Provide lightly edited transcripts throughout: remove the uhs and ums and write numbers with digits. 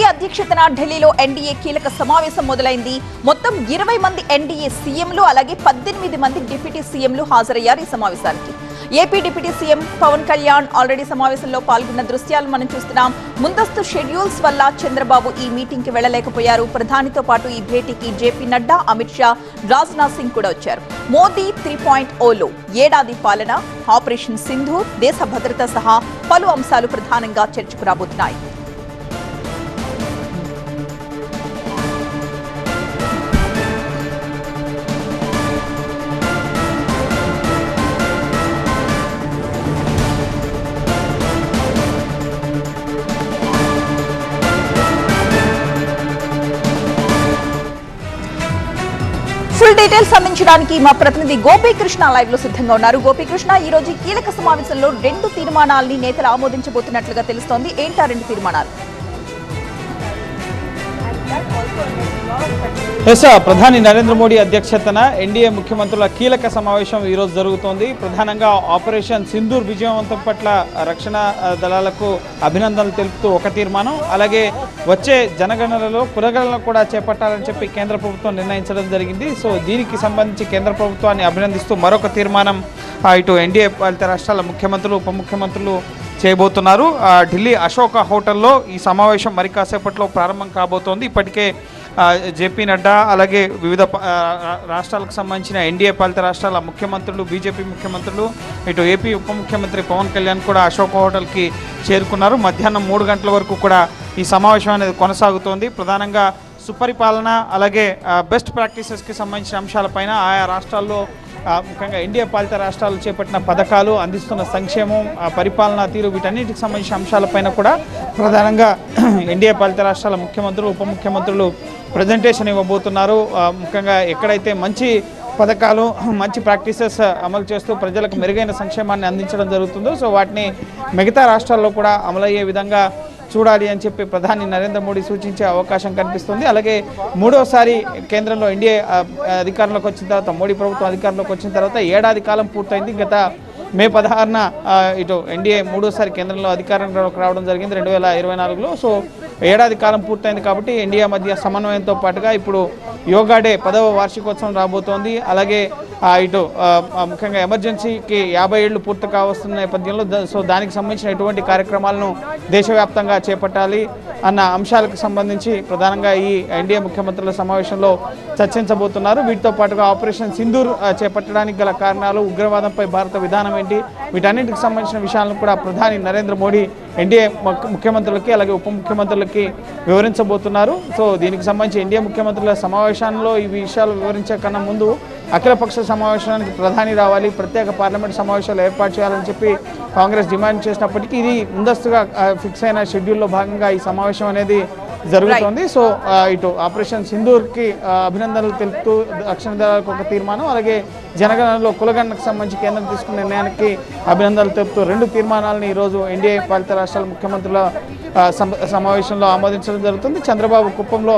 మోదీ అధ్యక్షతన ఢిల్లీలో ఎన్డీఏ కీలక సమావేశం మొదలైంది. మొత్తం 20 మంది ఎన్డీఏ సీఎంలు అలాగే 18 మంది డిప్యూటీ సీఎంలు హాజరయ్యారు ఈ సమావేశానికి. AP deputy CM Pawan Kalyan already సమావేశంలో పాల్గొన్న దృశ్యాలు మనం చూస్తున్నాం. ముందస్తు షెడ్యూల్స్ వల్ల చంద్రబాబు ఈ మీటింగ్ కి వెళ్లలేకపోయారు. ప్రధానితో పాటు ఈ భేటీకి జేపీ నడ్డా, అమిత్ షా, రాజ్నాథ్ సింగ్ కూడా వచ్చారు. మోదీ 3.0లో ఏడాది పాలన, ఆపరేషన్ సింధూర్, దేశ భద్రత సహా పలు అంశాలు ప్రధానంగా చర్చకు రాబోతున్నాయి. ఫుల్ డీటెయిల్స్ అందించడానికి మా ప్రతినిధి గోపీకృష్ణ లైవ్ లో సిద్ధంగా ఉన్నారు. గోపీకృష్ణ, ఈ రోజు కీలక సమావేశంలో 2 తీర్మానాలని నేతలు ఆమోదించబోతున్నట్లుగా తెలుస్తోంది. ఏంటా 2 తీర్మానాలు? ప్రధాని నరేంద్ర మోడీ అధ్యక్షతన ఎన్డీఏ ముఖ్యమంత్రుల కీలక సమావేశం ఈరోజు జరుగుతోంది. ప్రధానంగా ఆపరేషన్ సింధూర్ విజయవంతం పట్ల రక్షణ దళాలకు అభినందనలు తెలుపుతూ ఒక తీర్మానం, అలాగే వచ్చే జనగణనలో కులగణన కూడా చేపట్టాలని చెప్పి కేంద్ర ప్రభుత్వం నిర్ణయించడం జరిగింది. సో దీనికి సంబంధించి కేంద్ర ప్రభుత్వాన్ని అభినందిస్తూ మరొక తీర్మానం ఇటు ఎన్డీఏ పాలిత రాష్ట్రాల ముఖ్యమంత్రులు, ఉప ముఖ్యమంత్రులు చేయబోతున్నారు. ఢిల్లీ అశోక హోటల్లో ఈ సమావేశం మరి కాసేపట్లో ప్రారంభం కాబోతోంది. ఇప్పటికే జేపీ నడ్డా అలాగే వివిధ రాష్ట్రాలకు సంబంధించిన ఎన్డీఏ పాలిత రాష్ట్రాల ముఖ్యమంత్రులు, బీజేపీ ముఖ్యమంత్రులు, ఇటు ఏపీ ఉప ముఖ్యమంత్రి పవన్ కళ్యాణ్ కూడా అశోక హోటల్కి చేరుకున్నారు. మధ్యాహ్నం 3 గంటల వరకు కూడా ఈ సమావేశం అనేది కొనసాగుతోంది. ప్రధానంగా సుపరిపాలన అలాగే బెస్ట్ ప్రాక్టీసెస్కి సంబంధించిన అంశాలపైన ఆయా రాష్ట్రాల్లో ముఖ్యంగా ఎన్డీఏ పాలిత రాష్ట్రాలు చేపట్టిన పథకాలు, అందిస్తున్న సంక్షేమం, పరిపాలనా తీరు, వీటన్నిటికి సంబంధించిన అంశాలపైన కూడా ప్రధానంగా ఎన్డీఏ పాలిత రాష్ట్రాల ముఖ్యమంత్రులు, ఉప ముఖ్యమంత్రులు ప్రజెంటేషన్ ఇవ్వబోతున్నారు. ముఖ్యంగా ఎక్కడైతే మంచి పథకాలు, మంచి ప్రాక్టీసెస్ అమలు చేస్తూ ప్రజలకు మెరుగైన సంక్షేమాన్ని అందించడం జరుగుతుందో సో వాటిని మిగతా రాష్ట్రాల్లో కూడా అమలయ్యే విధంగా చూడాలి అని చెప్పి ప్రధాని నరేంద్ర మోడీ సూచించే అవకాశం కనిపిస్తుంది. అలాగే 3వసారి కేంద్రంలో ఎన్డీఏ అధికారంలోకి వచ్చిన తర్వాత, మోడీ ప్రభుత్వం అధికారంలోకి వచ్చిన తర్వాత ఏడాది కాలం పూర్తయింది. గత మే 16న ఇటు ఎన్డీఏ 3వసారి కేంద్రంలో అధికారంలోకి రావడం జరిగింది 2024లో. సో ఏడాది కాలం పూర్తయింది కాబట్టి ఎన్డీఏ మధ్య సమన్వయంతో పాటుగా ఇప్పుడు యోగా డే 10వ వార్షికోత్సవం రాబోతోంది. అలాగే ఇటు ముఖ్యంగా ఎమర్జెన్సీకి 50 ఏళ్లు పూర్తి కావస్తున్న నేపథ్యంలో సో దానికి సంబంధించిన ఎటువంటి కార్యక్రమాలను దేశవ్యాప్తంగా చేపట్టాలి అన్న అంశాలకు సంబంధించి ప్రధానంగా ఈ ఎన్డీఏ ముఖ్యమంత్రుల సమావేశంలో చర్చించబోతున్నారు. వీటితో పాటుగా ఆపరేషన్ సింధూర్ చేపట్టడానికి గల కారణాలు, ఉగ్రవాదంపై భారత విధానం ఏంటి, వీటన్నింటికి సంబంధించిన విషయాలను కూడా ప్రధాని నరేంద్ర మోడీ ఎన్డీఏ ముఖ్యమంత్రులకి అలాగే ఉప ముఖ్యమంత్రులకి వివరించబోతున్నారు. సో దీనికి సంబంధించి ఎన్డీఏ ముఖ్యమంత్రుల సమావేశాల్లో ఈ విషయాలు వివరించే కన్నా ముందు అఖిలపక్ష సమావేశానికి ప్రధాని రావాలి, ప్రత్యేక పార్లమెంట్ సమావేశాలు ఏర్పాటు చేయాలని చెప్పి కాంగ్రెస్ డిమాండ్ చేసినప్పటికీ ఇది ముందస్తుగా ఫిక్స్ అయిన షెడ్యూల్లో భాగంగా ఈ సమావేశం అనేది జరుగుతోంది. సో ఇటు ఆపరేషన్ సింధూర్కి అభినందనలు తెలుపుతూ రక్షణ దళాలకు ఒక తీర్మానం, అలాగే జనగణనలో కులగణనకు సంబంధించి కేంద్రం తీసుకున్న నిర్ణయానికి అభినందనలు తెలుపుతూ 2 తీర్మానాలను ఈరోజు ఎన్డీఏ పాలిత రాష్ట్రాల ముఖ్యమంత్రుల సమావేశంలో ఆమోదించడం జరుగుతుంది. చంద్రబాబు కుప్పంలో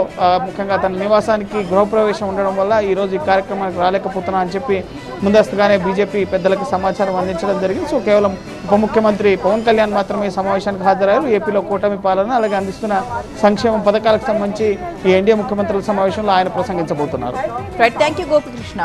ముఖ్యంగా తన నివాసానికి గృహప్రవేశం ఉండడం వల్ల ఈరోజు ఈ కార్యక్రమానికి రాలేకపోతున్నా అని చెప్పి ముందస్తుగానే బీజేపీ పెద్దలకు సమాచారం అందించడం జరిగింది. సో కేవలం ఉప ముఖ్యమంత్రి పవన్ కళ్యాణ్ మాత్రమే సమావేశానికి హాజరయ్యారు. ఏపీలో కూటమి పాలన అలాగే అందిస్తున్న సంక్షేమ పథకాలకు సంబంధించి ఈ ఎన్డీఏ ముఖ్యమంత్రుల సమావేశంలో ఆయన ప్రసంగించబోతున్నారు. థాంక్యూ గోపికృష్ణ.